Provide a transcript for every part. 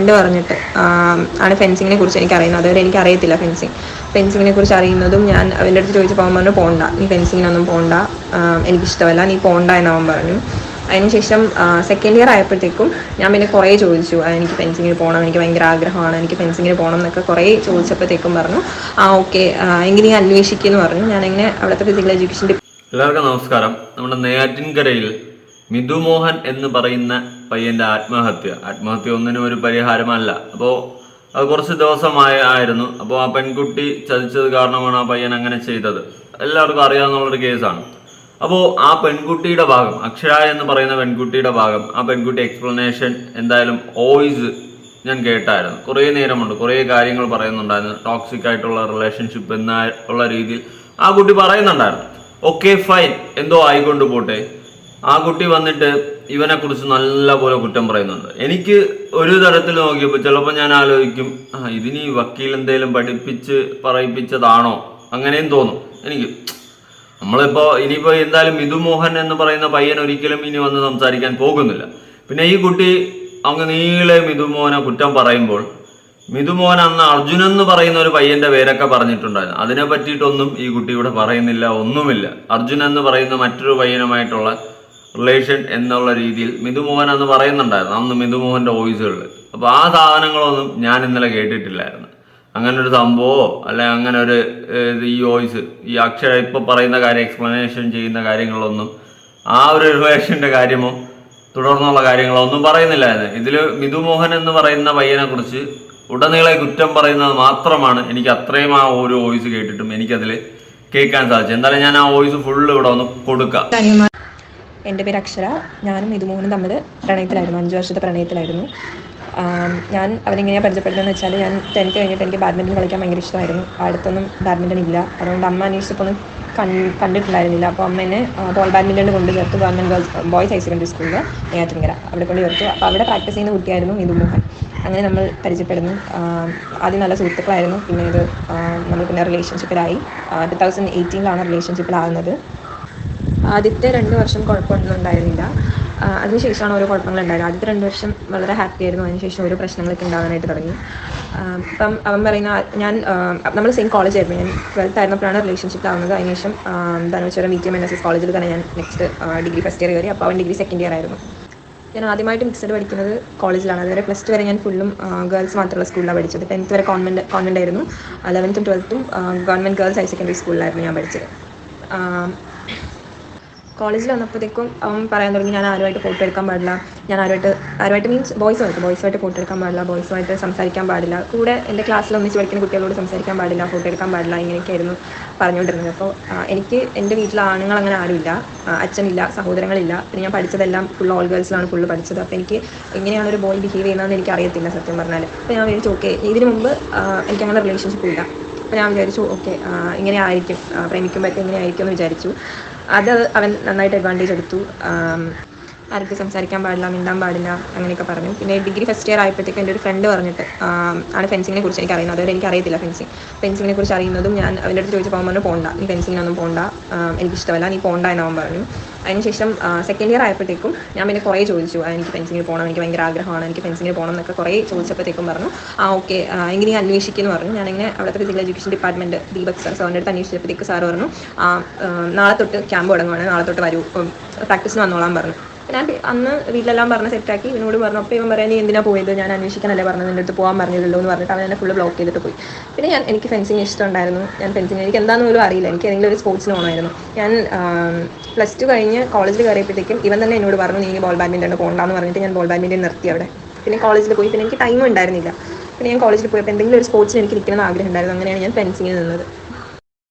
Front പറഞ്ഞിട്ട് ആണ് ഫെൻസിങ്ങിനെ കുറിച്ച് എനിക്കറിയുന്നത്. അതുവരെ എനിക്കറിയത്തില്ല ഫെൻസിങ്ങിനെ കുറിച്ച് അറിയുന്നതും ഞാൻ അവൻ്റെ അടുത്ത് ചോദിച്ചപ്പോൾ അവൻ പറഞ്ഞു പോകണ്ട, നീ ഫെൻസിങ്ങിനൊന്നും പോകണ്ട, എനിക്കിഷ്ടമല്ല, നീ പോകണ്ട എന്നവൻ പറഞ്ഞു. അതിനുശേഷം സെക്കൻഡ് ഇയർ ആയപ്പോഴത്തേക്കും ഞാൻ പിന്നെ കുറേ ചോദിച്ചു, എനിക്ക് ഫെൻസിങ്ങിന് പോകണം, എനിക്ക് ഭയങ്കര ആഗ്രഹമാണ്, എനിക്ക് ഫെൻസിങ്ങിന് പോകണം എന്നൊക്കെ കുറേ ചോദിച്ചപ്പോഴത്തേക്കും പറഞ്ഞു ഓക്കെ എങ്കിൽ നീ അന്വേഷിക്കുമെന്ന് പറഞ്ഞു. ഞാനിങ്ങനെ അവിടുത്തെ ഫിസിക്കൽ എഡ്യൂക്കേഷൻ. എല്ലാവർക്കും നമസ്കാരം. നമ്മുടെ നെയ്യാറ്റിൻകരയിൽ മിഥുമോഹൻ എന്ന് പറയുന്ന പയ്യന്റെ ആത്മഹത്യ ഒന്നിനും ഒരു പരിഹാരമല്ല. അപ്പോൾ അത് കുറച്ച് ദിവസമായിരുന്നു. അപ്പോൾ ആ പെൺകുട്ടി ചതിച്ചത് കാരണമാണ് ആ പയ്യൻ അങ്ങനെ ചെയ്തത്. എല്ലാവർക്കും അറിയാവുന്നൊരു കേസാണ്. അപ്പോൾ ആ പെൺകുട്ടിയുടെ ഭാഗം, അക്ഷര എന്ന് പറയുന്ന പെൺകുട്ടിയുടെ ഭാഗം, ആ പെൺകുട്ടി എക്സ്പ്ലനേഷൻ എന്തായാലും വോയിസ് ഞാൻ കേട്ടായിരുന്നു. കുറേ നേരമുണ്ട്, കുറേ കാര്യങ്ങൾ പറയുന്നുണ്ടായിരുന്നു. ടോക്സിക് ആയിട്ടുള്ള റിലേഷൻഷിപ്പ് എന്നുള്ള രീതിയിൽ ആ കുട്ടി പറയുന്നുണ്ടായിരുന്നു. ഓക്കെ ഫൈൻ, എന്തോ ആയിക്കൊണ്ട് പോട്ടെ. ആ കുട്ടി വന്നിട്ട് ഇവനെ കുറിച്ച് നല്ല പോലെ കുറ്റം പറയുന്നുണ്ട്. എനിക്ക് ഒരു തരത്തിൽ നോക്കിയപ്പോൾ ചിലപ്പോൾ ഞാൻ ആലോചിക്കും, ഇതിന് ഈ വക്കീൽ എന്തേലും പഠിപ്പിച്ച് പറയിപ്പിച്ചതാണോ, അങ്ങനെയും തോന്നും എനിക്ക്. ഇനിയിപ്പോ എന്തായാലും മിഥുമോഹൻ എന്ന് പറയുന്ന പയ്യൻ ഒരിക്കലും ഇനി വന്ന് സംസാരിക്കാൻ പോകുന്നില്ല. പിന്നെ ഈ കുട്ടി അങ്ങ് നീളെ മിഥുമോഹനെ കുറ്റം പറയുമ്പോൾ, മിഥുമോഹൻ അന്ന് അർജുൻ എന്ന് പറയുന്ന ഒരു പയ്യന്റെ പേരൊക്കെ പറഞ്ഞിട്ടുണ്ടായിരുന്നു. അതിനെ പറ്റിയിട്ടൊന്നും ഈ കുട്ടി ഇവിടെ പറയുന്നില്ല, ഒന്നുമില്ല. അർജുൻ എന്ന് പറയുന്ന മറ്റൊരു പയ്യനുമായിട്ടുള്ള റിലേഷൻ എന്നുള്ള രീതിയിൽ മിഥുമോഹൻ അന്ന് പറയുന്നുണ്ടായിരുന്നു, അന്ന് മിഥുമോഹന്റെ വോയിസുകളിൽ. അപ്പോൾ ആ സാധനങ്ങളൊന്നും ഞാൻ ഇന്നലെ കേട്ടിട്ടില്ലായിരുന്നു. അങ്ങനെ ഒരു സംഭവമോ അല്ലെ അങ്ങനെ ഒരു ഈ വോയിസ്, ഈ അക്ഷര ഇപ്പൊ പറയുന്ന കാര്യം എക്സ്പ്ലനേഷൻ ചെയ്യുന്ന കാര്യങ്ങളൊന്നും, ആ ഒരു റിലേഷന്റെ കാര്യമോ തുടർന്നുള്ള കാര്യങ്ങളോ ഒന്നും പറയുന്നില്ലായിരുന്നു. ഇതിൽ മിഥുമോഹൻ എന്ന് പറയുന്ന പയ്യനെ കുറിച്ച് ഉടനീളെ കുറ്റം പറയുന്നത് മാത്രമാണ് എനിക്ക് അത്രയും ആ ഒരു വോയിസ് കേട്ടിട്ടും എനിക്കതിൽ കേൾക്കാൻ സാധിച്ചത്. എന്തായാലും ഞാൻ ആ വോയിസ് ഫുള്ള് ഇവിടെ ഒന്ന് കൊടുക്കാം. എൻ്റെ പേര് അക്ഷര. ഞാനും മിഥുമോഹനും തമ്മിൽ പ്രണയത്തിലായിരുന്നു, 5 വർഷത്തെ പ്രണയത്തിലായിരുന്നു. ഞാൻ അവരെങ്ങനെയാണ് പരിചയപ്പെടുന്നതെന്ന് വെച്ചാൽ, ഞാൻ 10th കഴിഞ്ഞിട്ട് എനിക്ക് ബാഡ്മിൻ്റൺ കളിക്കാൻ ഭയങ്കര ഇഷ്ടമായിരുന്നു. അടുത്തൊന്നും ബാഡ്മിൻ്റൺ ഇല്ല, അതുകൊണ്ട് അമ്മ അന്വേഷിച്ചപ്പോൾ ഒന്നും കണ്ടിട്ടുണ്ടായിരുന്നില്ല. അപ്പോൾ അമ്മ എന്നെ ബോൾ ബാഡ്മിൻ്റൺ കൊണ്ട് ചേർത്തു ഗവൺമെൻറ് ബോയ്സ് ഹയർ സെക്കൻഡറി സ്കൂളിൽ നെയ്യാറ്റിൻകര, അവിടെ കൊണ്ട് ചേർത്തു. അപ്പോൾ അവിടെ പ്രാക്ടീസ് ചെയ്യുന്ന കുട്ടിയായിരുന്നു മിഥുമോഹൻ. അങ്ങനെ നമ്മൾ പരിചയപ്പെടുന്നു. ആദ്യം നല്ല സുഹൃത്തുക്കളായിരുന്നു. പിന്നെ നമ്മൾ പിന്നെ റിലേഷൻഷിപ്പിലായി. 2018 റിലേഷൻഷിപ്പിലാകുന്നത്. ആദ്യത്തെ 2 വർഷം കുഴപ്പമൊന്നും ഉണ്ടായിരുന്നില്ല. അതിനുശേഷമാണ് ഓരോ കുഴപ്പങ്ങളുണ്ടായത്. ആദ്യത്തെ 2 വർഷം വളരെ ഹാപ്പി ആയിരുന്നു. അതിനുശേഷം ഓരോ പ്രശ്നങ്ങളൊക്കെ ഉണ്ടാകാനായിട്ട് തുടങ്ങി. ഇപ്പം അവൻ പറയുന്ന, നമ്മൾ സെയിം കോളേജ് ആയിരുന്നു. ഞാൻ 12th ആയിരുന്നപ്പോഴാണ് റിലേഷൻഷിപ്പിലാവുന്നത്. അതിനുശേഷം ധനുശ്വരം VTM-NSS കോളേജിൽ തന്നെ ഞാൻ നെക്സ്റ്റ് ഡിഗ്രി ഫസ്റ്റ് ഇയർ കയറി. അപ്പോൾ അവൻ ഡിഗ്രി സെക്കൻഡ് ഇയർ ആയിരുന്നു. ഞാൻ ആദ്യമായിട്ട് മിക്സഡ് പഠിക്കുന്നത് കോളേജിലാണ്. അതുവരെ +2 വരെ ഞാൻ ഫുള്ളും ഗേൾസ് മാത്രമുള്ള സ്കൂളിലാണ് പഠിച്ചത്. 10th വരെ കോൺവെൻ്റ് ആയിരുന്നു. 11th 12th government girls higher secondary സ്കൂളിലായിരുന്നു ഞാൻ പഠിച്ചത്. കോളേജിൽ വന്നപ്പോഴത്തേക്കും അവൻ പറയാൻ തുടങ്ങി, ഞാൻ ആരുമായിട്ട് ഫോട്ടോ എടുക്കാൻ പാടില്ല, ഞാൻ ആരുമായിട്ട് മീൻസ് ബോയ്സുമായിട്ട് ഫോട്ടോ എടുക്കാൻ പാടില്ല, ബോയ്സുമായിട്ട് സംസാരിക്കാൻ പാടില്ല, കൂടെ എൻ്റെ ക്ലാസ്സിൽ ഒന്നിച്ച് പഠിക്കുന്ന കുട്ടികളോട് സംസാരിക്കാൻ പാടില്ല, ഫോട്ടോ എടുക്കാൻ പാടില്ല, ഇങ്ങനെയൊക്കെയായിരുന്നു പറഞ്ഞുകൊണ്ടിരുന്നത്. അപ്പോൾ എനിക്ക് എൻ്റെ വീട്ടിൽ ആണുങ്ങൾ അങ്ങനെ ആരുമില്ല, അച്ഛനില്ല, സഹോദരങ്ങളില്ല. പിന്നെ ഞാൻ പഠിച്ചതെല്ലാം ഫുൾ ഓൾ ഗേൾസിലാണ് ഫുള്ള് പഠിച്ചത്. അപ്പോൾ എനിക്ക് എങ്ങനെയാണ് ഒരു ബോയ് ബിഹേവ് ചെയ്യുന്നതെന്ന് എനിക്ക് അറിയത്തില്ല സത്യം പറഞ്ഞാൽ. അപ്പോൾ ഞാൻ വിചാരിച്ചു ഓക്കെ, ഇതിന് മുമ്പ് എനിക്കങ്ങനെ റിലേഷൻഷിപ്പ് ഇല്ല. അപ്പോൾ ഞാൻ വിചാരിച്ചു ഓക്കെ, ഇങ്ങനെ ആയിരിക്കും, പ്രേമിക്കുമ്പോഴൊക്കെ ഇങ്ങനെ ആയിരിക്കും എന്ന് വിചാരിച്ചു. അത് അവൻ നന്നായിട്ട് അഡ്വാൻറ്റേജ് എടുത്തു. ആർക്ക് സംസാരിക്കാൻ പാടില്ല, മിണ്ടാൻ പാടില്ല, അങ്ങനെയൊക്കെ പറഞ്ഞു. പിന്നെ ഡിഗ്രി ഫസ്റ്റ് ഇയർ ആയപ്പോഴത്തേക്കും എൻ്റെ ഒരു ഫ്രണ്ട് പറഞ്ഞിട്ട് ആണ് ഫെൻസിങ്ങിനെ കുറിച്ച് എനിക്കറിയുന്നത്. അതുവരെ എനിക്കറിയത്തില്ല ഫെൻസിങ്ങിനെ കുറിച്ച് അറിയുന്നതും ഞാൻ അവൻ്റെ അടുത്ത് ചോദിച്ചപ്പോൾ അവൻ പറഞ്ഞു പോകണ്ട, നീ ഫെൻസിങ്ങിനൊന്നും പോകണ്ട, എനിക്കിഷ്ടമല്ല, നീ പോകണ്ട എന്നവൻ പറഞ്ഞു. അതിനുശേഷം സെക്കൻഡ് ഇയർ ആയപ്പോഴത്തേക്കും ഞാൻ പിന്നെ കുറേ ചോദിച്ചു, എനിക്ക് ഫെൻസിങ്ങിന് പോകണം, എനിക്ക് ഭയങ്കര ആഗ്രഹമാണ്, എനിക്ക് ഫെൻസിങ്ങിന് പോകണം എന്നൊക്കെ കുറേ ചോദിച്ചപ്പോഴത്തേക്കും പറഞ്ഞു ഓക്കെ എങ്കിൽ നീ അന്വേഷിക്കുമെന്ന് പറഞ്ഞു. ഞാനിങ്ങനെ അവിടുത്തെ ഫിസിക്കൽ എഡ്യൂക്കേഷൻ ഡിപ്പാർട്ട്മെൻറ്റ് ദീപക് സാറിൻ്റെ അടുത്ത് അന്വേഷിച്ചപ്പോഴത്തേക്ക് സാറ് പറഞ്ഞു നാളെ തൊട്ട് ക്യാമ്പ് തുടങ്ങുവാണ്, നാളെ തൊട്ട് വരൂ, പ്രാക്ടീസിന് വന്നോളാൻ പറഞ്ഞു. ഞാൻ അന്ന് വീട്ടിലെല്ലാം പറഞ്ഞ് സെറ്റാക്കി ഇവനോട് പറഞ്ഞു. അപ്പോൾ ഇവൻ പറയാൻ, നീ എന്തിനാ പോയത്, ഞാൻ അന്വേഷിക്കാനല്ലേ പറഞ്ഞത്, എൻ്റെ അടുത്ത് പോകാൻ പറഞ്ഞില്ലല്ലോ എന്ന് പറഞ്ഞിട്ട് അവൻ എന്നെ ഫുള്ള് ബ്ലോക്ക് ചെയ്തിട്ട് പോയി. പിന്നെ എനിക്ക് ഫെൻസിങ് ഇഷ്ടമുണ്ടായിരുന്നു. ഞാൻ ഫെൻസിങ് എനിക്ക് എന്താണെന്ന് പോലും അറിയില്ല, എനിക്ക് ഏതെങ്കിലും ഒരു സ്പോർട്സിന് പോകണമായിരുന്നു. ഞാൻ +2 കഴിഞ്ഞ് കോളേജിൽ കയറിയപ്പോഴത്തേക്കും ഇവൻ തന്നെ എന്നോട് പറഞ്ഞു, നീ ബോൾ ബാഡ്മിൻ്റൺ പോകണ്ടെന്ന് പറഞ്ഞിട്ട് ഞാൻ ബോൾ ബാഡ്മിൻ്റൺ നിർത്തി അവിടെ. പിന്നെ കോളേജിൽ പോയി. പിന്നെ എനിക്ക് ടൈം ഉണ്ടായിരുന്നില്ല. പിന്നെ ഞാൻ കോളേജിൽ പോയപ്പോൾ എന്തെങ്കിലും ഒരു സ്പോർട്സിന് എനിക്ക് നിൽക്കണമെന്ന് ആഗ്രഹം ഉണ്ടായിരുന്നു. അങ്ങനെയാണ് ഞാൻ ഫെൻസിങ്ങിന് നിന്നത്.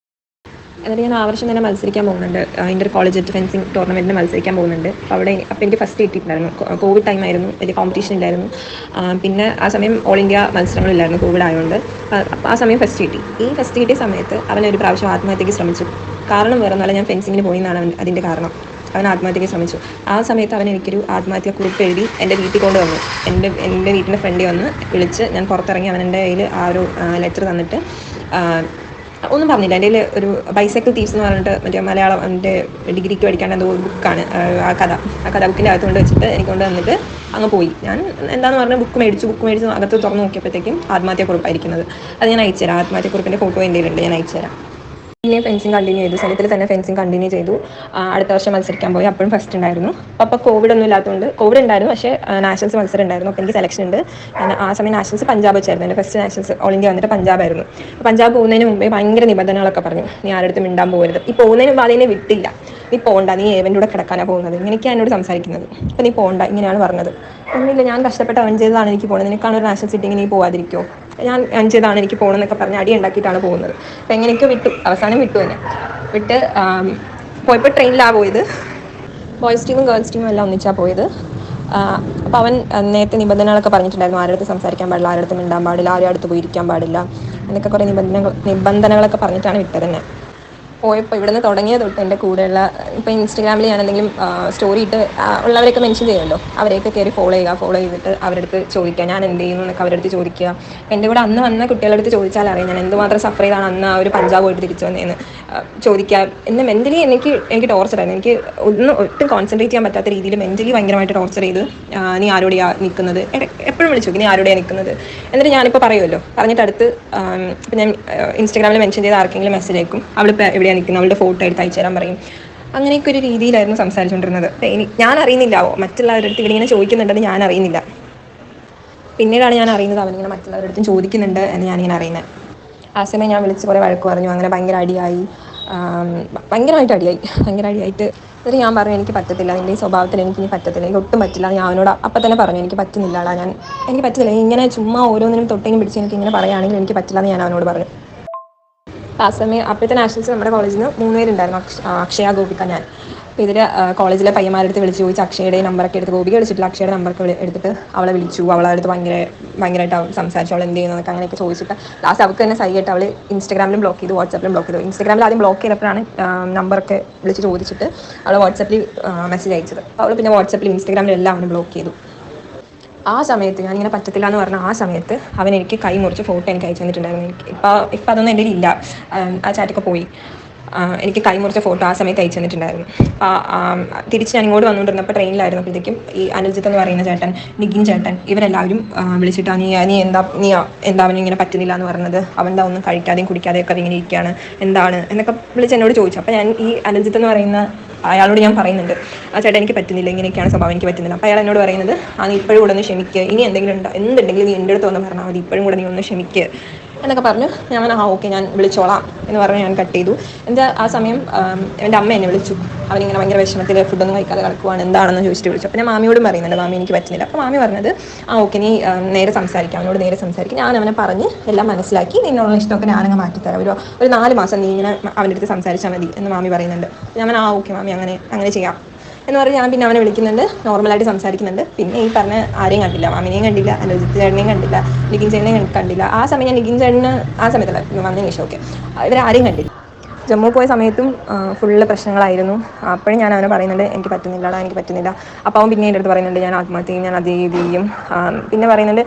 എന്നിട്ട് ഞാൻ ആ വർഷം തന്നെ മത്സരിക്കാൻ പോകുന്നുണ്ട്, ഇന്റർ കോളേജ് ഫെൻസിങ് ടൂർണമെൻറ്റിന് മത്സരിക്കാൻ പോകുന്നുണ്ട്. അപ്പോൾ എനിക്ക് ഫസ്റ്റ് കിട്ടിയിട്ടുണ്ടായിരുന്നു. കോവിഡ് ടൈം ആയിരുന്നു, വലിയ കോമ്പറ്റീഷൻ ഇല്ലായിരുന്നു. പിന്നെ ആ സമയം ഓൾ ഇന്ത്യ മത്സരങ്ങളില്ലായിരുന്നു കോവിഡ് ആയതുകൊണ്ട്. അപ്പോൾ ആ സമയം ഫസ്റ്റ് കിട്ടി. ഈ ഫസ്റ്റ് കിട്ടിയ സമയത്ത് അവനൊരു പ്രാവശ്യം ആത്മഹത്യക്ക് ശ്രമിച്ചു. കാരണം വേറെ ഒന്നുമല്ല, ഞാൻ ഫെൻസിങ്ങിന് പോയി എന്നാണ് അതിൻ്റെ കാരണം. അവൻ ആത്മഹത്യക്ക് ശ്രമിച്ചു. ആ സമയത്ത് അവൻ എനിക്കൊരു ആത്മഹത്യ കുറിപ്പ് എഴുതി എൻ്റെ വീട്ടിൽ കൊണ്ടുവന്നു. എൻ്റെ വീട്ടിൻ്റെ ഫ്രണ്ടിൽ വന്ന് വിളിച്ച് ഞാൻ പുറത്തിറങ്ങി അവൻ്റെ കയ്യിൽ ആ ഒരു ലെറ്റർ തന്നിട്ട് ഒന്നും പറഞ്ഞില്ല. എൻ്റെ ഒരു ബൈസൈക്കിൾ തീവ്സ് എന്ന് പറഞ്ഞിട്ട് മറ്റേ മലയാളം എൻ്റെ ഡിഗ്രിക്ക് പഠിക്കാണ്ട് എന്തോ ഒരു ബുക്കാണ്. ആ കഥ ബുക്കിൻ്റെ അകത്ത് കൊണ്ട് വെച്ചിട്ട് എനിക്ക് കൊണ്ട് വന്നിട്ട് അങ്ങ് പോയി. ഞാൻ എന്താണെന്ന് പറഞ്ഞാൽ ബുക്ക് മേടിച്ചു അകത്ത് തുറന്ന് നോക്കിയപ്പോഴത്തേക്കും ആത്മഹത്യാക്കുറിപ്പായിരിക്കുന്നത്. അത് ഞാൻ അയച്ചുതരാം. ആത്മഹത്യാക്കുറിപ്പിൻ്റെ ഫോട്ടോ എൻ്റെ കയ്യിലുണ്ട്, ഞാൻ അയച്ചുതരാം. പിന്നെ ഫെൻസിങ് കണ്ടിന്യൂ ചെയ്തു. സെനത്തിൽ തന്നെ ഫെൻസിങ് കണ്ടിന്യൂ ചെയ്തു. അടുത്ത വർഷം മത്സരിക്കാൻ പോയി. അപ്പോഴും ഫസ്റ്റ് ഉണ്ടായിരുന്നു. അപ്പോൾ കോവിഡ് ഒന്നും ഇല്ലാത്തതുകൊണ്ട്, കോവിഡ് ഉണ്ടായിരുന്നു പക്ഷേ നാഷണൽസ് മത്സരം ഉണ്ടായിരുന്നു. അപ്പോൾ എനിക്ക് സെലക്ഷൻ ഉണ്ട്. ആ സമയം നാഷണൽസ് പഞ്ചാബ് വെച്ചായിരുന്നു. എൻ്റെ ഫസ്റ്റ് നാഷണൽസ് ഓൾ ഇന്ത്യ വന്നിട്ട് പഞ്ചാബായിരുന്നു. പഞ്ചാബ് പോകുന്നതിന് മുമ്പേ ഭയങ്കര നിബന്ധനകളൊക്കെ പറഞ്ഞു. നീ ആരുടെ മിണ്ടാൻ പോകരുത്. ഈ പോകുന്നതിന് മുമ്പ് അതിനെ വിട്ടില്ല. നീ പോകണ്ട, നീ ഏവൻ്റെ കൂടെ കിടക്കാനാണ് പോകുന്നത്, ഇങ്ങനെയൊക്കെയാണ് എന്നോട് സംസാരിക്കുന്നത്. അപ്പോൾ നീ പോകണ്ട, ഇങ്ങനെയാണ് പറഞ്ഞത്. ഒന്നുമില്ല, ഞാൻ കഷ്ടപ്പെട്ട് അവൻ ചെയ്തതാണ് എനിക്ക് പോകുന്നത്, നിനക്കാണ് ഒരു നാഷണൽ സിറ്റിങ്, നീ പോകാതിരിക്കുമോ, ഞാൻ അവൻ ചെയ്താണ് എനിക്ക് പോകണമെന്നൊക്കെ പറഞ്ഞ് അടി ഉണ്ടാക്കിയിട്ടാണ് പോകുന്നത്. അപ്പോൾ എങ്ങനെയൊക്കെ വിട്ടു, അവസാനം വിട്ടു തന്നെ. വിട്ട് പോയപ്പോൾ ട്രെയിനിലാണ് പോയത്. ബോയ്സ് ടീമും ഗേൾസ് ടീമും എല്ലാം ഒന്നിച്ചാണ് പോയത്. അപ്പോൾ അവൻ നേരത്തെ നിബന്ധനകളൊക്കെ പറഞ്ഞിട്ടുണ്ടായിരുന്നു. ആരുടെ സംസാരിക്കാൻ പാടില്ല, ആരുടെ മിണ്ടാൻ പാടില്ല, ആരും അടുത്ത് പോയി ഇരിക്കാൻ പാടില്ല എന്നൊക്കെ കുറേ നിബന്ധനകളൊക്കെ പറഞ്ഞിട്ടാണ് വിട്ടത് തന്നെ. പോയപ്പോൾ ഇവിടെ നിന്ന് തുടങ്ങിയ തൊട്ട് എൻ്റെ കൂടെയുള്ള, ഇപ്പോൾ ഇൻസ്റ്റഗ്രാമിൽ ഞാൻ എന്തെങ്കിലും സ്റ്റോറി ഇട്ട് ഉള്ളവരെയൊക്കെ മെൻഷൻ ചെയ്യുമല്ലോ, അവരെയൊക്കെ കയറി ഫോളോ ചെയ്തിട്ട് അവരുടെ അടുത്ത് ചോദിക്കുക ഞാൻ എന്ത് ചെയ്യുന്നു എന്നൊക്കെ അവരുടെ അടുത്ത് ചോദിക്കുക. എൻ്റെ കൂടെ അന്ന് വന്ന കുട്ടികളുടെ അടുത്ത് ചോദിച്ചാൽ അറിയാം ഞാൻ എന്തുമാത്രം സഫർ ചെയ്താണ് അന്ന് ആ ഒരു പഞ്ചാബ് പോയിട്ട് തിരിച്ചു വന്നതെന്ന്. ചോദിക്കുക. എന്നെ മെൻ്റലി എനിക്ക് ടോർച്ചറായിരുന്നു. എനിക്ക് ഒട്ടും കോൺസെൻട്രേറ്റ് ചെയ്യാൻ പറ്റാത്ത രീതിയിൽ മെൻ്റലി ഭയങ്കരമായിട്ട് ടോർച്ചർ ചെയ്ത്, നീ ആരോടെയാണ് നിൽക്കുന്നത്, എപ്പോഴും വിളിച്ചു നോക്കി നീ ആരോടെയാണ് നിൽക്കുന്നത്. എന്നിട്ട് ഞാനിപ്പോൾ പറയുമല്ലോ, പറഞ്ഞിട്ട് അടുത്ത് ഇപ്പം ഞാൻ ഇൻസ്റ്റാഗ്രാമിൽ മെൻഷൻ ചെയ്ത് ആർക്കെങ്കിലും മെസ്സേജ് അയക്കും, അവളിപ്പോൾ എവിടെയാണ് നിൽക്കുന്നത്, അവളുടെ ഫോട്ടോ എടുത്ത് അയച്ചു തരാൻ പറയും. അങ്ങനെയൊക്കെ ഒരു രീതിയിലായിരുന്നു സംസാരിച്ചുകൊണ്ടിരുന്നത്. ഞാൻ അറിയുന്നില്ലാവോ മറ്റുള്ളവരുടെ അടുത്ത് ഇങ്ങനെ ചോദിക്കുന്നുണ്ടെന്ന് ഞാൻ അറിയുന്നില്ല. പിന്നീടാണ് ഞാൻ അറിയുന്നത് അവനിങ്ങനെ മറ്റുള്ളവരുടെ അടുത്തും ചോദിക്കുന്നുണ്ട് എന്ന് ഞാനിങ്ങനെ അറിയുന്നത്. ആ സമയം ഞാൻ വിളിച്ച് കുറേ വഴക്ക് പറഞ്ഞു. അങ്ങനെ ഭയങ്കര അടിയായി, ഭയങ്കരമായിട്ട് അടിയായിട്ട് എന്നിട്ട് ഞാൻ പറഞ്ഞു എനിക്ക് പറ്റത്തില്ല, നിൻ്റെ ഈ സ്വഭാവത്തിൽ എനിക്കിനി പറ്റത്തില്ല, എനിക്ക് ഒട്ടും പറ്റില്ല. ഞാൻ അവനോട് അപ്പം തന്നെ പറഞ്ഞു എനിക്ക് പറ്റുന്നില്ല, എനിക്ക് പറ്റില്ല, ഇങ്ങനെ ചുമ്മാ ഓരോന്നിനും തൊട്ടേനും പിടിച്ച് എനിക്ക് ഇങ്ങനെ പറയുകയാണെങ്കിൽ എനിക്ക് പറ്റില്ല എന്ന് ഞാൻ അവനോട് പറഞ്ഞു. ആ സമയം അപ്പോഴത്തെ നാഷണൽസ് നമ്മുടെ കോളേജിൽ നിന്ന് 3 പേരുണ്ടായിരുന്നു. അക്ഷയ, ഗോപിക, ഞാൻ. അപ്പോൾ ഇതിൽ കോളേജിലെ പയ്യന്മാരുടെ അടുത്ത് വിളിച്ച് ചോദിച്ച് അക്ഷയുടെ നമ്പറൊക്കെ എടുത്ത്, ഗോപിക വിളിച്ചിട്ടില്ല, അക്ഷയുടെ നമ്പറൊക്കെ എടുത്തിട്ട് അവളെ വിളിച്ചു. അവളെ അടുത്ത് ഭയങ്കരമായിട്ട് സംസാരിച്ചു, അവൾ എന്ത് ചെയ്യുന്നതൊക്കെ അങ്ങനെയൊക്കെ ചോദിച്ചിട്ട് ലാസ്റ്റ് അവൾക്ക് തന്നെ സൈകിട്ട് അവൾ ഇൻസ്റ്റാഗ്രാമിലും ബ്ലോക്ക് ചെയ്തു, വാട്സാപ്പിലും ബ്ലോക്ക് ചെയ്തു. ഇൻസ്റ്റാഗ്രാമിൽ ആദ്യം ബ്ലോക്ക് ചെയ്തപ്പോഴാണ് നമ്പറൊക്കെ വിളിച്ച് ചോദിച്ചിട്ട് അവൾ വാട്സാപ്പിൽ മെസ്സേജ് അയച്ചത്. അവൾ പിന്നെ വാട്സാപ്പിലും ഇൻസ്റ്റാഗ്രാമിലും എല്ലാം അവന് ബ്ലോക്ക് ചെയ്തു. ആ സമയത്ത് ഞാനിങ്ങനെ പറ്റത്തില്ല എന്ന് പറഞ്ഞ ആ സമയത്ത് അവൻ എനിക്ക് കൈ മുറിച്ച് ഫോട്ടോ എനിക്ക് അയച്ചു തന്നിട്ടുണ്ടായിരുന്നു. ഇപ്പം അതൊന്നും എൻ്റെ ഇല്ല, ആ ചാറ്റൊക്കെ പോയി. എനിക്ക് കൈ മുറിച്ച ഫോട്ടോ ആ സമയത്ത് അയച്ചു തന്നിട്ടുണ്ടായിരുന്നു. തിരിച്ച് ഞാൻ ഇങ്ങോട്ട് വന്നുകൊണ്ടിരുന്നപ്പോൾ ട്രെയിനിലായിരുന്നു. അപ്പോഴത്തേക്കും ഈ അനിൽജിത്ത് എന്ന് പറയുന്ന ചേട്ടൻ, നിഖിൻ ചേട്ടൻ, ഇവരെല്ലാവരും വിളിച്ചിട്ടാണ് നീ എന്താ അവന് ഇങ്ങനെ പറ്റുന്നില്ല എന്ന് പറഞ്ഞത്, അവൻ്റെ ഒന്നും കഴിക്കാതെയും കുടിക്കാതെയൊക്കെ അതിങ്ങനെ ഇരിക്കുകയാണ്, എന്താണ് എന്നൊക്കെ വിളിച്ച് എന്നോട് ചോദിച്ചു. അപ്പോൾ ഞാൻ ഈ അനിൽജിത്ത് എന്ന് പറയുന്ന അയാളോട് ഞാൻ പറയുന്നുണ്ട്, ആ ചേട്ടാ എനിക്ക് പറ്റുന്നില്ല, ഇങ്ങനെയൊക്കെയാണ് സ്വഭാവം, എനിക്ക് പറ്റുന്നില്ല. അപ്പോൾ അയാൾ എന്നോട് പറയുന്നത്, നീ ഇപ്പോഴും കൂടെ ഒന്ന് ക്ഷമിക്കുക, ഇനി എന്തുണ്ടെങ്കിലും നീ എൻ്റെ അടുത്ത് വന്ന് പറഞ്ഞാൽ മതി, ഇപ്പോഴും കൂടെ നീ ഒന്ന് ക്ഷമിക്കുക എന്നൊക്കെ പറഞ്ഞു. ഞാൻ ഓക്കെ ഞാൻ വിളിച്ചോളാം എന്ന് പറഞ്ഞ് ഞാൻ കട്ട് ചെയ്തു. എൻ്റെ ആ സമയം എൻ്റെ അമ്മ എന്നെ വിളിച്ചു. അവനിങ്ങനെ ഭയങ്കര വിഷമത്തിൽ ഫുഡൊന്നും കഴിക്കാതെ കിടക്കുവാണ്, എന്താണെന്ന് ചോദിച്ചിട്ട് വിളിച്ചു. അപ്പോൾ ഞാൻ മാമിയോടും പറയുന്നുണ്ട്, മാമി എനിക്ക് പറ്റുന്നില്ല. അപ്പോൾ മാമി പറഞ്ഞത് ഓക്കെ നീ നേരെ സംസാരിക്കാം, അവനോട് നേരെ സംസാരിക്കും, ഞാൻ അവനെ പറഞ്ഞ് എല്ലാം മനസ്സിലാക്കി നിന്നുള്ള ഇഷ്ടമൊക്കെ ഞാനങ്ങ് മാറ്റിത്തരാം, ഒരു 4 മാസം നീ ഇങ്ങനെ അവൻ്റെ അടുത്ത് സംസാരിച്ചാൽ മതി എന്ന് മാമി പറയുന്നുണ്ട്. ഞാൻ ഓക്കെ മാമി അങ്ങനെ ചെയ്യാം എന്ന് പറഞ്ഞ് ഞാൻ പിന്നെ അവനെ വിളിക്കുന്നുണ്ട്, നോർമലായിട്ട് സംസാരിക്കുന്നുണ്ട്. പിന്നെ ഈ പറഞ്ഞ ആരെയും കണ്ടില്ല, മാമിനെയും കണ്ടില്ല, അനുജിത്ത് ചേട്ടനെയും കണ്ടില്ല, നിഖിൻ ചേട്ടനെയും കണ്ടില്ല. ആ സമയം ഞാൻ നിഖിൻ ചേട്ടന് ആ സമയത്തല്ല വന്നതിന് ശേഷം ഓക്കെ ഇവരാരെയും കണ്ടില്ല. ജമ്മു പോയ സമയത്തും ഫുള്ള് പ്രശ്നങ്ങളായിരുന്നു. അപ്പോഴും ഞാൻ അവനെ പറയുന്നുണ്ട് എനിക്ക് പറ്റുന്നില്ല. അപ്പോൾ അവൻ പിന്നെ എൻ്റെ അടുത്ത് പറയുന്നുണ്ട് ഞാൻ ആത്മഹത്യ ചെയ്യും, ഞാൻ അതേ ചെയ്യും. പിന്നെ പറയുന്നുണ്ട്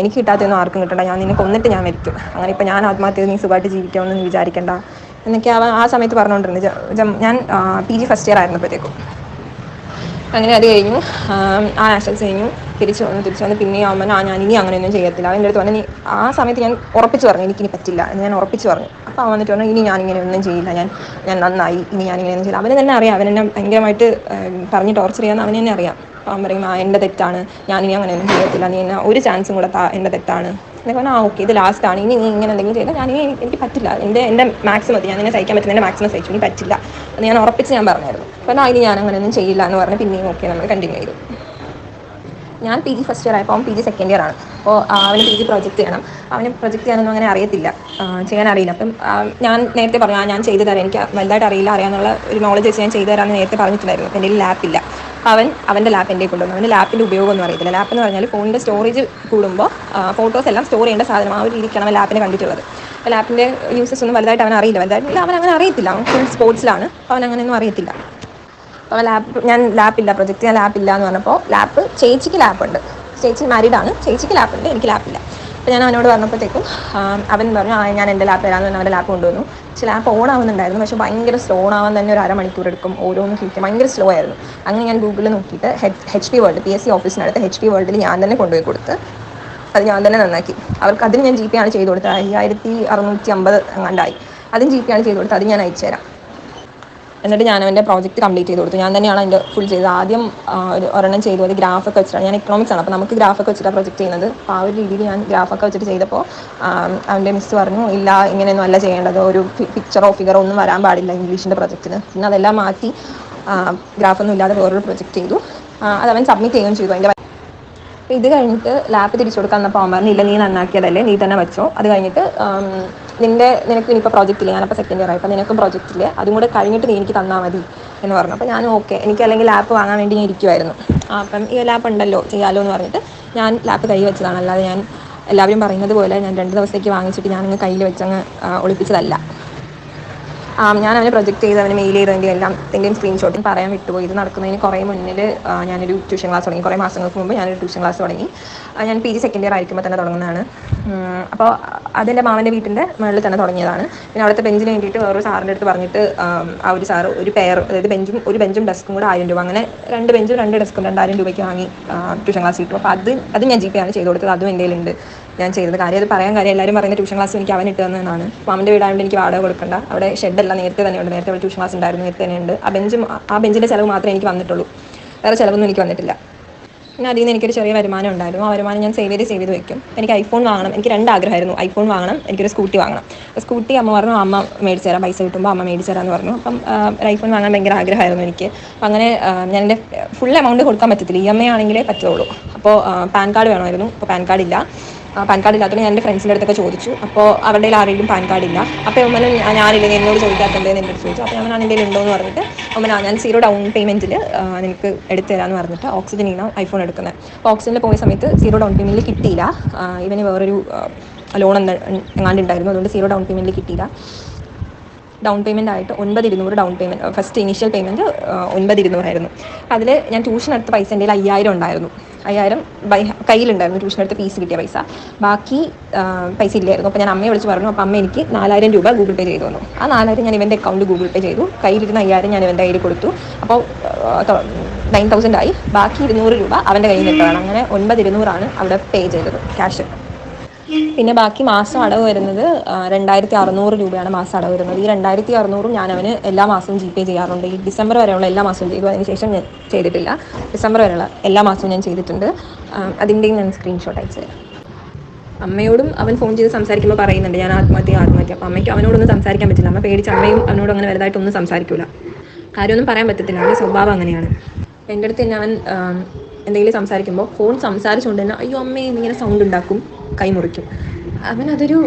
എനിക്ക് കിട്ടാത്തൊന്നും ആർക്കും കിട്ടണ്ട, ഞാൻ നിന്നെ കൊന്നിട്ട് ഞാൻ മരിക്കും, അങ്ങനെ ഇപ്പോൾ ഞാൻ ആത്മഹത്യ ചെയ്ത് നീ സുഖമായിട്ട് ജീവിക്കാമെന്ന് നീ വിചാരിക്കേണ്ട എന്നൊക്കെ അവൻ ആ സമയത്ത് പറഞ്ഞുകൊണ്ടിരുന്നത്. ഞാൻ PG ഫസ്റ്റ് ഇയർ ആയിരുന്നപ്പോഴത്തേക്കും. അങ്ങനെ അത് കഴിഞ്ഞു, ആ നാഷണൽസ് കഴിഞ്ഞു, തിരിച്ചു വന്ന് പിന്നെയും അവൻ ഞാൻ ഇനി അങ്ങനെയൊന്നും ചെയ്യത്തില്ല. അവൻ്റെ അടുത്ത് പറഞ്ഞു ആ സമയത്ത് ഞാൻ ഉറപ്പിച്ച് പറഞ്ഞു എനിക്കിനി പറ്റില്ല എന്ന് ഞാൻ ഉറപ്പിച്ച് പറഞ്ഞു. അപ്പോൾ അവൻ വന്നിട്ട് പറഞ്ഞു ഇനി ഞാനിങ്ങനെയൊന്നും ചെയ്യില്ല, ഞാൻ നന്നായി, ഇനി ഞാനിങ്ങനെയൊന്നും ചെയ്യില്ല. അവന് തന്നെ അറിയാം, അവനെന്നെ ഭയങ്കരമായിട്ട് പറഞ്ഞ് ടോർച്ചർ ചെയ്യാമെന്ന് അവന് തന്നെ അറിയാം. അവൻ പറയും എൻ്റെ തെറ്റാണ്, ഞാനിനി അങ്ങനെയൊന്നും ചെയ്യത്തില്ല, നീ എന്നെ ഒരു ചാൻസും കൂടെ എൻ്റെ തെറ്റാണ് എന്നൊക്കെ പറഞ്ഞാൽ ഓക്കെ ഇത് ലാസ്റ്റാണ്, ഇനി നീ ഇങ്ങനെ എന്തെങ്കിലും ചെയ്താൽ എനിക്ക് പറ്റില്ല, എൻ്റെ മാക്സിമം മതി, ഞാൻ നിന്നെ സഹിക്കാൻ പറ്റുന്ന എൻ്റെ മാക്സിമം സഹിച്ചു, ഇനി പറ്റില്ല എന്ന് ഞാൻ ഉറപ്പിച്ച് ഞാൻ പറഞ്ഞായിരുന്നു. അപ്പോൾ ഇനി ഞാൻ അങ്ങനെയൊന്നും ചെയ്യില്ല എന്ന് പറഞ്ഞ് പിന്നെയും ഓക്കെ നമ്മൾ കണ്ടിന്യൂ ചെയ്തു. ഞാൻ PG ഫസ്റ്റ് ഇയർ ആയപ്പോൾ അവൻ PG സെക്കൻഡ് ഇയർ ആണ്. അപ്പോൾ അവന് PG പ്രൊജക്റ്റ് ചെയ്യണം. അവന് പ്രൊജക്റ്റ് ചെയ്യാനൊന്നും അങ്ങനെ അറിയത്തില്ല, ചെയ്യാനറിയില്ല. അപ്പം ഞാൻ നേരത്തെ പറഞ്ഞു ഞാൻ ചെയ്തു തരാം, എനിക്ക് വലുതായിട്ട് അറിയാമെന്നുള്ള ഒരു നോളജ് വെച്ച് ഞാൻ ചെയ്തു തരാമെന്ന് നേരത്തെ പറഞ്ഞിട്ടുണ്ടായിരുന്നു. എൻ്റെ കയ്യിൽ ലാപ്പില്ല. അവൻ്റെ ലാപ്പ് എൻ്റെ കൊണ്ടുവന്നു. അവൻ്റെ ലാപ്പിൻ്റെ ഉപയോഗമൊന്നും അറിയത്തില്ല. ലാപ്പ് എന്ന് പറഞ്ഞാൽ ഫോണിൻ്റെ സ്റ്റോറേജ് കൂടുമ്പോൾ ഫോട്ടോസ് എല്ലാം സ്റ്റോർ ചെയ്യേണ്ട സാധനം, ആ ഒരു രീതിക്കാണ് അവൻ ലാപ്പിനെ കണ്ടിട്ടുള്ളത്. അപ്പോൾ ലാപ്പിൻ്റെ യൂസസ് ഒന്നും വലുതായിട്ട് അവൻ അറിയില്ല, അവൻ അങ്ങനെ അറിയത്തില്ല, അവൻ ഫുൾ സ്പോർട്സിലാണ്, അപ്പോൾ അവൻ അങ്ങനെയൊന്നും അറിയത്തില്ല. അപ്പോൾ ഞാൻ ലാപ്പില്ല, പ്രൊജക്റ്റ് ചെയ്യാൻ ലാപ്പില്ല എന്ന് പറഞ്ഞപ്പോൾ ചേച്ചിക്ക് ലാപ്പുണ്ട്, ചേച്ചി മാരീഡാണ്, ചേച്ചിക്ക് ലാപ്പുണ്ട്, എനിക്ക് ലാപ്പില്ല. അപ്പോൾ ഞാൻ അവനോട് പറഞ്ഞപ്പോഴത്തേക്കും അവൻ പറഞ്ഞു ഞാൻ എൻ്റെ ലാപ്പ് തരാമെന്ന് പറഞ്ഞാൽ അവൻ്റെ ലാപ്പ് കൊണ്ടുവന്നു. പക്ഷേ ലാപ്പ് ഓൺ ആവുന്നുണ്ടായിരുന്നു, പക്ഷേ ഭയങ്കര സ്ലോ ആവാൻ തന്നെ ഒരു അരമണിക്കൂർ എടുക്കും ഓരോന്ന് ക്ലിക്ക്, ഭയങ്കര സ്ലോ ആയിരുന്നു. അങ്ങനെ ഞാൻ ഗൂഗിളിൽ നോക്കിയിട്ട് HP വേൾഡ് PSC ഓഫീസിനടുത്ത് HP വേൾഡിൽ ഞാൻ തന്നെ കൊണ്ടുപോയി കൊടുത്ത് അത് ഞാൻ തന്നെ നന്നാക്കി. അവർക്ക് അതിന് ഞാൻ GP ആണ് ചെയ്ത് കൊടുത്തത്, 5650 എങ്ങാണ്ടായി. അതും GP ആണ് ചെയ്ത് കൊടുത്തത്, അത് ഞാൻ അയച്ചു തരാം. എന്നിട്ട് ഞാൻ അവൻ്റെ പ്രോജക്റ്റ് കംപ്ലീറ്റ് ചെയ്ത് കൊടുത്തു. ഞാൻ തന്നെയാണ് അതിൻ്റെ ഫുൾ ചെയ്തത്. ആദ്യം ഒരെണ്ണം ചെയ്തു, അത് ഗ്രാഫൊക്കെ വെച്ചിട്ടാണ്. ഞാൻ എക്കണോമിക്സ് ആണ്, അപ്പോൾ നമുക്ക് ഗ്രാഫൊക്കെ വെച്ചിട്ടാണ് പ്രൊജക്റ്റ് ചെയ്യുന്നത്. അപ്പോൾ ആ ഒരു രീതിയിൽ ഞാൻ ഗ്രാഫൊക്കെ വെച്ചിട്ട് ചെയ്തപ്പോൾ അവൻ്റെ മിസ് പറഞ്ഞു, ഇല്ല ഇങ്ങനെയൊന്നും അല്ല ചെയ്യേണ്ടത്, ഒരു പിക്ചറോ ഫിഗറോ ഒന്നും വരാൻ പാടില്ല ഇംഗ്ലീഷിൻ്റെ പ്രൊജക്റ്റിന്. പിന്നെ അതെല്ലാം മാറ്റി ഗ്രാഫൊന്നും ഇല്ലാതെ വേറൊരു പ്രൊജക്റ്റ് ചെയ്തു. അത് അവൻ സബ്മിറ്റ് ചെയ്യുകയും ചെയ്തു. അതിൻ്റെ ഇത് കഴിഞ്ഞിട്ട് ലാപ്പ് തിരിച്ചു കൊടുക്കാൻ വന്നപ്പോൾ അവൻ പറഞ്ഞു, ഇല്ല നീ നന്നാക്കിയതല്ലേ, നീ തന്നെ വെച്ചോ. അത് കഴിഞ്ഞിട്ട് നിനക്ക് ഇനിയിപ്പോൾ പ്രോജക്റ്റ് ഇല്ല, ഞാനപ്പോൾ സെക്കൻഡ് ഇയർ ആയി, അപ്പോൾ നിനക്കും പ്രോജക്റ്റ് ഇല്ല, അതും കൂടെ കഴിഞ്ഞിട്ട് നീ എനിക്ക് തന്നാൽ മതി എന്ന് പറഞ്ഞു. അപ്പോൾ ഞാനും ഓക്കെ, എനിക്ക് അല്ലെങ്കിൽ ലാപ്പ് വാങ്ങാൻ വേണ്ടി ഞാൻ ഇരിക്കുമായിരുന്നു. അപ്പം ഈ ലാപ്പ് ഉണ്ടല്ലോ ചെയ്യാമല്ലോ എന്ന് പറഞ്ഞിട്ട് ഞാൻ ലാപ്പ് കൈ വെച്ചതാണ്. അല്ലാതെ ഞാൻ എല്ലാവരും പറയുന്നത് പോലെ ഞാൻ 2 ദിവസത്തേക്ക് വാങ്ങിച്ചിട്ട് ഞാനങ്ങ് കയ്യിൽ വെച്ചങ്ങ് ഒളിപ്പിച്ചതല്ല. ഞാൻ അവനെ പ്രൊജക്റ്റ് ചെയ്ത് അവന് മെയിൽ ചെയ്തതിൻ്റെ എന്തെങ്കിലും സ്ക്രീൻഷോട്ടും പറയാൻ വിട്ടുപോയി. ഇത് നടക്കുന്നതിന് കുറേ മുന്നിൽ ഞാനൊരു ട്യൂഷൻ ക്ലാസ് തുടങ്ങി. കുറേ മാസങ്ങൾക്ക് മുമ്പ് ഞാനൊരു ട്യൂഷൻ ക്ലാസ് തുടങ്ങി. ഞാൻ PG സെക്കൻഡ് ഇയർ ആയിരിക്കുമ്പോൾ തന്നെ തുടങ്ങുന്നതാണ്. അപ്പോൾ അതെൻ്റെ മാമൻ്റെ വീട്ടിൻ്റെ മുകളിൽ തന്നെ തുടങ്ങിയതാണ്. പിന്നെ അവിടുത്തെ ബെഞ്ചിന് വേണ്ടിയിട്ട് വേറൊരു സാറിൻ്റെ അടുത്ത് പറഞ്ഞിട്ട് ആ ഒരു സാറ് ഒരു പെയർ, അതായത് ഒരു ബെഞ്ചും ഡെസ്കും കൂടെ 1000 രൂപ, അങ്ങനെ 2 ബെഞ്ചും 2 ഡെസ്കും 2000 രൂപയ്ക്ക് വാങ്ങി ട്യൂഷൻ ക്ലാസ് കിട്ടും. അപ്പോൾ അത് ഞാൻ GP ആണ് ചെയ്ത് കൊടുത്തത്. അതും എൻ്റെ കയ്യിലുണ്ട് ഞാൻ ചെയ്തത്. കാര്യം അത് പറയാൻ കാര്യം എല്ലാവരും പറയുന്ന ട്യൂഷൻ ക്ലാസ് എനിക്ക് അവൻ ഇട്ട് തന്നതാണ്. മാമൻ്റെ വീടായതുകൊണ്ട് എനിക്ക് വാടക കൊടുക്കണ്ട. അവിടെ ഷെഡെല്ലാം നേരത്തെ തന്നെ ഉണ്ട്, നേരത്തെ ട്യൂഷൻ ക്ലാസ് ഉണ്ടായിരുന്നു, നേരത്തെ തന്നെ ഉണ്ട്. ആ ബെഞ്ചിൻ്റെ ചിലവ് മാത്രമേ എനിക്ക് വന്നിട്ടുള്ളൂ, വേറെ ചിലവൊന്നും എനിക്ക് വന്നിട്ടില്ല. പിന്നെ അതിൽ നിന്ന് എനിക്കൊരു ചെറിയ വരുമാനം ഉണ്ടായിരുന്നു. ആ വരുമാനം ഞാൻ സേവ് ചെയ്ത് വെക്കും. എനിക്ക് ഐഫോൺ വാങ്ങണം, എനിക്ക് 2 ആഗ്രഹമായിരുന്നു, ഐഫോൺ വാങ്ങണം, എനിക്കൊരു സ്കൂട്ടി വാങ്ങണം. സ്കൂട്ടി അമ്മ പറഞ്ഞു അമ്മ മേടിച്ച് തരാം, പൈസ കിട്ടുമ്പോൾ അമ്മ മേടിച്ച് തരാമെന്ന് പറഞ്ഞു. അപ്പം ഒരു ഐഫോൺ വാങ്ങാൻ ഭയങ്കര ആഗ്രഹമായിരുന്നു എനിക്ക്. അപ്പം അങ്ങനെ ഞാൻ എൻ്റെ ഫുൾ എമൗണ്ട് കൊടുക്കാൻ പറ്റത്തില്ല, EMI ആണെങ്കിലേ പറ്റുള്ളൂ. അപ്പോൾ പാൻ കാർഡ് വേണമായിരുന്നു. അപ്പോൾ പാൻ കാർഡ് ഇല്ല. പാൻ കാർഡ് ഇല്ലാത്തതുകൊണ്ട് ഞാൻ എൻ്റെ ഫ്രണ്ട്സിൻ്റെ അടുത്തൊക്കെ ചോദിച്ചു. അപ്പോൾ അവരുടെ ആരെങ്കിലും പാൻ കാർഡ് ഇല്ല. അപ്പോൾ ഉമ്മനും ഞാനില്ലെങ്കിൽ എന്നോട് ചോദിക്കാത്തതെന്ന് എൻ്റെ അടുത്ത് ചോദിച്ചു. അപ്പോൾ ഞാൻ എൻ്റെ ഉണ്ടോ എന്ന് പറഞ്ഞിട്ട് ഞാൻ 0 ഡൗൺ പേയ്മെൻറ്റിൽ നിനക്ക് എടുത്തു തരാമെന്ന് പറഞ്ഞിട്ട് ഓക്സിജനിൽ ഐഫോൺ എടുക്കുന്നത്. അപ്പോൾ ഓക്സിജനിൽ പോയ സമയത്ത് 0 ഡൗൺ പേയ്മെൻറ്റിൽ കിട്ടിയില്ല. ഇവന് വേറൊരു ലോൺ എങ്ങാണ്ട് ഉണ്ടായിരുന്നു, അതുകൊണ്ട് 0 ഡൗൺ പേയ്മെൻറ്റിൽ കിട്ടിയില്ല. ഡൗൺ പേയ്മെൻ്റ് ആയിട്ട് 9200 down payment, first initial payment 9200 ആയിരുന്നു. അതിൽ ഞാൻ ട്യൂഷൻ എടുത്ത പൈസ എൻ്റെ 5000 ഉണ്ടായിരുന്നു. 5000 കയ്യിലുണ്ടായിരുന്നു, ട്യൂഷൻ എടുത്ത് ഫീസ് കിട്ടിയ പൈസ. ബാക്കി പൈസ ഇല്ലായിരുന്നു. അപ്പോൾ ഞാൻ അമ്മയെ വിളിച്ച് പറഞ്ഞു. അപ്പോൾ അമ്മ എനിക്ക് 4000 രൂപ ഗൂഗിൾ പേ ചെയ്തു തന്നു. ആ 4000 ഞാൻ ഇവൻ്റെ അക്കൗണ്ട് ഗൂഗിൾ പേ ചെയ്തു. കയ്യിലിരുന്ന 5000 ഞാൻ ഇവൻ്റെ കയ്യിൽ കൊടുത്തു. അപ്പോൾ 9000 ആയി. ബാക്കി 200 രൂപ അവൻ്റെ കയ്യിൽ നിൽക്കുകയാണ്. അങ്ങനെ 9200 അവിടെ പേ ചെയ്തത് ക്യാഷ്. പിന്നെ ബാക്കി മാസം അടവ് വരുന്നത് 2600 രൂപയാണ് മാസം അടവ് വരുന്നത്. ഈ 2600 ഞാൻ അവന് എല്ലാ മാസവും GP ചെയ്യാറുണ്ട്. ഈ ഡിസംബർ വരെയുള്ള എല്ലാ മാസവും ചെയ്തു, അതിനുശേഷം ഞാൻ ചെയ്തിട്ടില്ല. ഡിസംബർ വരെയുള്ള എല്ലാ മാസവും ഞാൻ ചെയ്തിട്ടുണ്ട്. അതിൻ്റെയും ഞാൻ സ്ക്രീൻഷോട്ട് അയച്ചു തരാം. അമ്മയോടും അവൻ ഫോൺ ചെയ്ത് സംസാരിക്കുമ്പോൾ പറയുന്നുണ്ട് ഞാൻ ആത്മഹത്യ. അപ്പോൾ അമ്മയ്ക്ക് അവനോടൊന്നും സംസാരിക്കാൻ പറ്റില്ല. അമ്മ പേടിച്ച് അമ്മയും അവനോട് അങ്ങനെ വലുതായിട്ടൊന്നും സംസാരിക്കില്ല, കാര്യമൊന്നും പറയാൻ പറ്റത്തില്ല, അവൻ്റെ സ്വഭാവം അങ്ങനെയാണ്. എൻ്റെ അടുത്ത് തന്നെ അവൻ എന്തെങ്കിലും സംസാരിക്കുമ്പോൾ ഫോൺ സംസാരിച്ചുകൊണ്ട് തന്നെ അയ്യോ അമ്മേ ഇങ്ങനെ സൗണ്ട് ഉണ്ടാക്കും, കൈമുറിക്കും. അതൊരു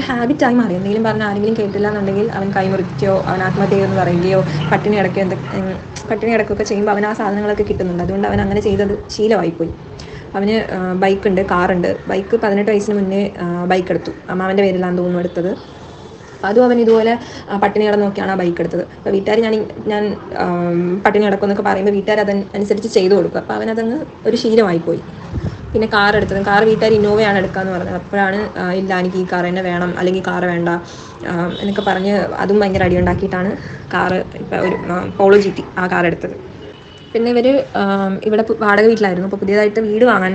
ഹാബിറ്റായി മാറി. എന്തെങ്കിലും പറഞ്ഞാൽ ആരെങ്കിലും കേട്ടില്ല എന്നുണ്ടെങ്കിൽ അവൻ കൈമുറിക്കുകയോ അവൻ ആത്മഹത്യ ചെയ്യുമെന്ന് പറയുകയോ പട്ടിണി കിടക്കുകയൊക്കെ ചെയ്യുമ്പോൾ അവൻ ആ സാധനങ്ങളൊക്കെ കിട്ടുന്നുണ്ട്. അതുകൊണ്ട് അവൻ അങ്ങനെ ചെയ്തത് ശീലമായിപ്പോയി. അവന് ബൈക്കുണ്ട്, കാറുണ്ട്. ബൈക്ക് 18 വയസ്സിന് മുന്നേ ബൈക്ക് എടുത്തു, അമ്മാവൻ്റെ പേരിലാണെന്ന് തോന്നുന്നു എടുത്തത്. അപ്പോൾ അതും അവൻ ഇതുപോലെ പട്ടിണി കിടന്നൊക്കെയാണ് ആ ബൈക്ക് എടുത്തത്. അപ്പോൾ വീട്ടുകാർ ഞാൻ പട്ടിണി കിടക്കുമെന്നൊക്കെ പറയുമ്പോൾ വീട്ടുകാർ അതനുസരിച്ച് ചെയ്തു കൊടുക്കും. അപ്പോൾ അവനതങ്ങ് ഒരു ശീലമായിപ്പോയി. പിന്നെ കാർ എടുത്തത്, കാർ വീട്ടുകാർ ഇന്നോവയാണ് എടുക്കാമെന്ന് പറഞ്ഞത്. അപ്പോഴാണ് ഇല്ല എനിക്ക് ഈ കാർ തന്നെ വേണം, അല്ലെങ്കിൽ കാറ് വേണ്ട എന്നൊക്കെ പറഞ്ഞ് അതും ഭയങ്കര അടിയുണ്ടാക്കിയിട്ടാണ് കാറ് ഇപ്പോൾ ഒരു പോളോ GT ആ കാർ എടുത്തത്. പിന്നെ ഇവർ ഇവിടെ വാടക വീട്ടിലായിരുന്നു. അപ്പോൾ പുതിയതായിട്ട് വീട് വാങ്ങാൻ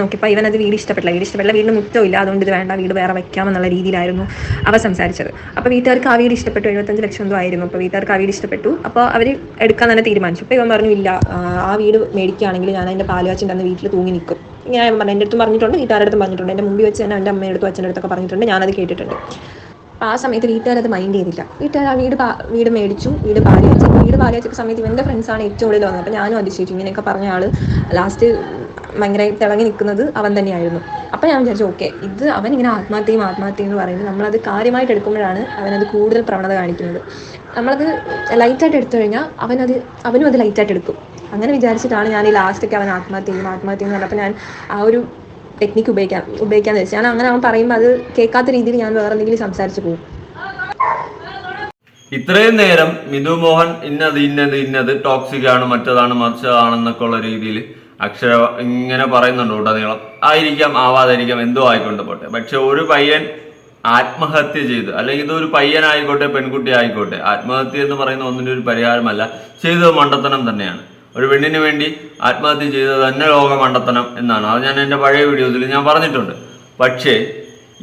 നോക്കിയപ്പോൾ ഇവനത് വീട് ഇഷ്ടപ്പെട്ടില്ല. വീടിന് മുറ്റമില്ല, അതുകൊണ്ട് ഇത് വേണ്ട, വീട് വേറെ വെക്കാമെന്നുള്ള രീതിയിലായിരുന്നു അവ സംസാരിച്ചത്. അപ്പോൾ വീട്ടുകാർക്ക് ആ വീട് ഇഷ്ടപ്പെട്ടു. 75 ലക്ഷം എന്തോ ആയിരുന്നു. അപ്പോൾ വീട്ടുകാർക്ക് ആ വീട് ഇഷ്ടപ്പെട്ടു. അപ്പോൾ അവർ എടുക്കാൻ തന്നെ തീരുമാനിച്ചു. അപ്പോൾ ഇവൻ പറഞ്ഞു ഇല്ല, ആ വീട് മേടിക്കുകയാണെങ്കിൽ ഞാൻ അതിൻ്റെ പാലുകാച്ചിൻ്റെ അന്ന് വീട്ടിൽ തൂങ്ങി നിൽക്കും. ഇങ്ങനെ പറഞ്ഞു. എൻ്റെ അടുത്തും പറഞ്ഞിട്ടുണ്ട്, വീട്ടുകാരുടെ അടുത്തും പറഞ്ഞിട്ടുണ്ട്, എൻ്റെ മുമ്പിൽ വെച്ച് തന്നെ എൻ്റെ അമ്മയുടെ അടുത്തും അച്ഛൻ്റെ അടുത്തൊക്കെ പറഞ്ഞിട്ടുണ്ട്, ഞാനത് കേട്ടിട്ടുണ്ട്. അപ്പോൾ ആ സമയത്ത് വീട്ടുകാരത് മൈൻഡ് ചെയ്തില്ല. വീട്ടുകാർ ആ വീട് മേടിച്ചു, വീട് പാലുകാച്ച സമയത്ത് ഇവൻ്റെ ഫ്രണ്ട്സാണ് ഏറ്റവും കൂടുതൽ വന്നത്. അപ്പോൾ ഞാനും അതിശയിച്ചു, ഇങ്ങനെയൊക്കെ പറഞ്ഞ ആൾ ലാസ്റ്റ് ഭയങ്കര തിളങ്ങി നിൽക്കുന്നത് അവൻ തന്നെയായിരുന്നു. അപ്പോൾ ഞാൻ വിചാരിച്ചു ഓക്കെ, ഇത് അവൻ ഇങ്ങനെ ആത്മഹത്യ എന്ന് പറയുന്നത് നമ്മളത് കാര്യമായിട്ട് എടുക്കുമ്പോഴാണ് അവനത് കൂടുതൽ പ്രവണത കാണിക്കുന്നത്. നമ്മളത് ലൈറ്റായിട്ട് എടുത്തു കഴിഞ്ഞാൽ അവനും അത് ലൈറ്റായിട്ട് എടുക്കും. അങ്ങനെ വിചാരിച്ചിട്ടാണ് ഞാൻ ഈ ലാസ്റ്റൊക്കെ അവൻ ആത്മഹത്യ എന്ന് പറഞ്ഞപ്പോൾ ഞാൻ ആ ഒരു ടെക്നിക്ക് ഉപയോഗിക്കാന്ന് വെച്ചാൽ ഞാൻ അങ്ങനെ അവൻ പറയുമ്പോൾ അത് കേൾക്കാത്ത രീതിയിൽ ഞാൻ വേറെ എന്തെങ്കിലും സംസാരിച്ച് പോകും. ഇത്രയും നേരം മിഥു മോഹൻ ഇന്നത് ടോക്സിക് ആണ്, മറ്റതാണ് മറിച്ചതാണെന്നൊക്കെ ഉള്ള രീതിയിൽ അക്ഷര ഇങ്ങനെ പറയുന്നുണ്ട് ഉടനീളം. ആയിരിക്കാം, ആവാതിരിക്കാം, എന്തോ ആയിക്കൊണ്ട് പോട്ടെ. പക്ഷെ ഒരു പയ്യൻ ആത്മഹത്യ ചെയ്ത്, അല്ലെങ്കിൽ ഇതൊരു പയ്യനായിക്കോട്ടെ പെൺകുട്ടി ആയിക്കോട്ടെ, ആത്മഹത്യ എന്ന് പറയുന്ന ഒന്നിന്റെ ഒരു പരിഹാരമല്ല, ചെയ്തത് മണ്ടത്തനം തന്നെയാണ്. ഒരു പെണ്ണിന് വേണ്ടി ആത്മഹത്യ ചെയ്തത് തന്നെ ലോക മണ്ടത്തനം എന്നാണ്. അത് ഞാൻ എൻ്റെ പഴയ വീഡിയോസിൽ ഞാൻ പറഞ്ഞിട്ടുണ്ട്. പക്ഷേ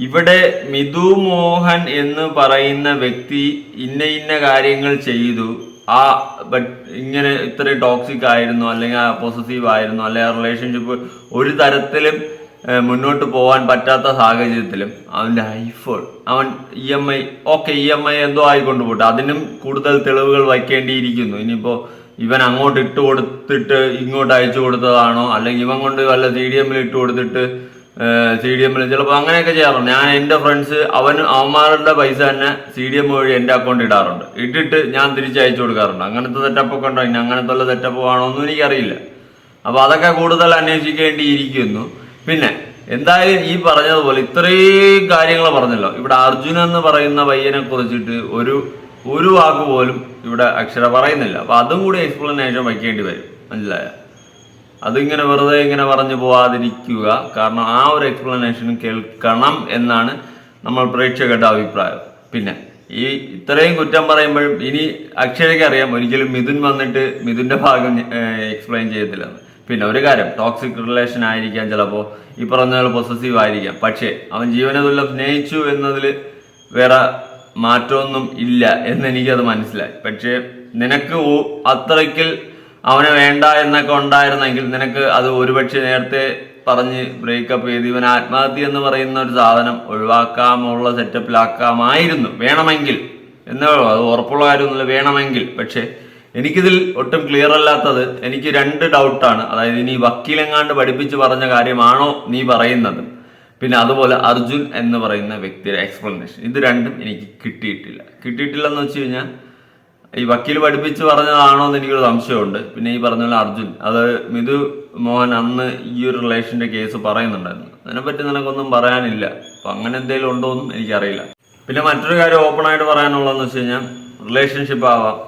ഇവിടെ മിഥു മോഹൻ എന്ന് പറയുന്ന വ്യക്തി ഇന്ന കാര്യങ്ങൾ ചെയ്തു, ആ ഇങ്ങനെ ഇത്രയും ടോക്സിക് ആയിരുന്നു, അല്ലെങ്കിൽ ആ പൊസസീവ് ആയിരുന്നു, അല്ലെങ്കിൽ ആ റിലേഷൻഷിപ്പ് ഒരു തരത്തിലും മുന്നോട്ട് പോകാൻ പറ്റാത്ത സാഹചര്യത്തിലും അവൻ്റെ ഐഫോൺ, അവൻ EMI എന്തോ ആയിക്കൊണ്ട് പോട്ടെ, അതിനും കൂടുതൽ തെളിവുകൾ വയ്ക്കേണ്ടിയിരിക്കുന്നു. ഇനിയിപ്പോൾ ഇവൻ അങ്ങോട്ട് ഇട്ട് കൊടുത്തിട്ട് ഇങ്ങോട്ട് അയച്ചു കൊടുത്തതാണോ, അല്ലെങ്കിൽ ഇവൻ കൊണ്ട് വല്ല CDM ഇട്ട് കൊടുത്തിട്ട് CDM ചിലപ്പോൾ അങ്ങനെയൊക്കെ ചെയ്യാറുണ്ട്. ഞാൻ എൻ്റെ ഫ്രണ്ട്സ് അവന്മാരുടെ പൈസ തന്നെ CDM വഴി എൻ്റെ അക്കൗണ്ട് ഇടാറുണ്ട്, ഇട്ടിട്ട് ഞാൻ തിരിച്ചയച്ചു കൊടുക്കാറുണ്ട്. അങ്ങനത്തെ സെറ്റപ്പൊക്കെ ഉണ്ടോ, ഇനി അങ്ങനത്തെ സെറ്റപ്പ് ആണോ ഒന്നും എനിക്കറിയില്ല. അപ്പോൾ അതൊക്കെ കൂടുതൽ അന്വേഷിക്കേണ്ടിയിരിക്കുന്നു. പിന്നെ എന്തായാലും ഈ പറഞ്ഞതുപോലെ ഇത്രയും കാര്യങ്ങൾ പറഞ്ഞല്ലോ. ഇവിടെ അർജുൻ എന്ന് പറയുന്ന പയ്യനെ കുറിച്ചിട്ട് ഒരു വാക്ക് പോലും ഇവിടെ അക്ഷര പറയുന്നില്ല. അപ്പൊ അതും കൂടി എക്സ്പ്ലനേഷൻ വയ്ക്കേണ്ടി വരും, മനസ്സിലായ? അതിങ്ങനെ വെറുതെ ഇങ്ങനെ പറഞ്ഞു പോവാതിരിക്കുക. കാരണം ആ ഒരു എക്സ്പ്ലനേഷൻ കേൾക്കണം എന്നാണ് നമ്മൾ പ്രേക്ഷകരുടെ അഭിപ്രായം. പിന്നെ ഈ ഇത്രയും കുറ്റം പറയുമ്പോഴും ഇനി അക്ഷരയ്ക്ക് അറിയാം ഒരിക്കലും മിഥുൻ വന്നിട്ട് മിഥുന്റെ ഭാഗം എക്സ്പ്ലെയിൻ ചെയ്യത്തില്ലെന്ന്. പിന്നെ ഒരു കാര്യം, ടോക്സിക് റിലേഷൻ ആയിരിക്കാം, ചിലപ്പോൾ ഈ പറഞ്ഞ പോലെ പൊസസീവ് ആയിരിക്കാം. പക്ഷേ അവൻ ജീവന തുല്യം സ്നേഹിച്ചു എന്നതിൽ വേറെ മാറ്റമൊന്നും ഇല്ല എന്ന് എനിക്കത് മനസ്സിലായി. പക്ഷേ നിനക്ക് അത്രയ്ക്ക് അവനെ വേണ്ട എന്നൊക്കെ ഉണ്ടായിരുന്നെങ്കിൽ നിനക്ക് അത് ഒരുപക്ഷെ നേരത്തെ പറഞ്ഞ് ബ്രേക്കപ്പ് ചെയ്ത് ഇവൻ ആത്മഹത്യ എന്ന് പറയുന്ന ഒരു സാധനം ഒഴിവാക്കാമുള്ള സെറ്റപ്പിലാക്കാമായിരുന്നു, വേണമെങ്കിൽ എന്നേ ഉള്ളൂ. അത് ഉറപ്പുള്ള കാര്യമൊന്നുമില്ല, വേണമെങ്കിൽ. പക്ഷെ എനിക്കിതിൽ ഒട്ടും ക്ലിയർ അല്ലാത്തത്, എനിക്ക് 2 ഡൗട്ടാണ്. അതായത് ഇനി വക്കീലെങ്ങാണ്ട് പഠിപ്പിച്ച് പറഞ്ഞ കാര്യമാണോ നീ പറയുന്നത്, പിന്നെ അതുപോലെ അർജുൻ എന്ന് പറയുന്ന വ്യക്തിയുടെ എക്സ്പ്ലനേഷൻ, ഇത് രണ്ടും എനിക്ക് കിട്ടിയിട്ടില്ലെന്ന് വെച്ച് കഴിഞ്ഞാൽ ഈ വക്കീൽ പഠിപ്പിച്ച് പറഞ്ഞതാണോ എന്ന് എനിക്കൊരു സംശയമുണ്ട്. പിന്നെ ഈ പറഞ്ഞ പോലെ അർജുൻ, അത് മിഥു മോഹൻ അന്ന് ഈ ഒരു റിലേഷന്റെ കേസ് പറയുന്നുണ്ടായിരുന്നു, അതിനെപ്പറ്റി നിനക്കൊന്നും പറയാനില്ല. അപ്പൊ അങ്ങനെ എന്തെങ്കിലും ഉണ്ടോ എന്നും എനിക്കറിയില്ല. പിന്നെ മറ്റൊരു കാര്യം ഓപ്പൺ ആയിട്ട് പറയാനുള്ളതെന്ന് വെച്ച് കഴിഞ്ഞാൽ, റിലേഷൻഷിപ്പ് ആവാം,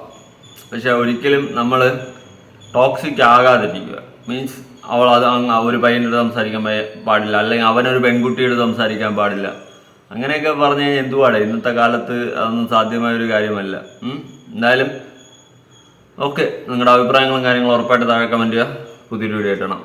പക്ഷെ ഒരിക്കലും നമ്മൾ ടോക്സിക് ആകാതിരിക്കുക. മീൻസ് അവൾ അത് ഒരു പയ്യനോട് സംസാരിക്കാൻ പാടില്ല, അല്ലെങ്കിൽ അവനൊരു പെൺകുട്ടിയോട് സംസാരിക്കാൻ പാടില്ല, അങ്ങനെയൊക്കെ പറഞ്ഞു കഴിഞ്ഞാൽ എന്തുവാടെ? ഇന്നത്തെ കാലത്ത് അതൊന്നും സാധ്യമായ ഒരു കാര്യമല്ല. എന്തായാലും ഓക്കെ, നിങ്ങളുടെ അഭിപ്രായങ്ങളും കാര്യങ്ങളും ഉറപ്പായിട്ട് താഴെ കമൻറ്റ് ചെയ്യുക. പുതിയൊരു വീഡിയോ ആയിട്ടാണ്.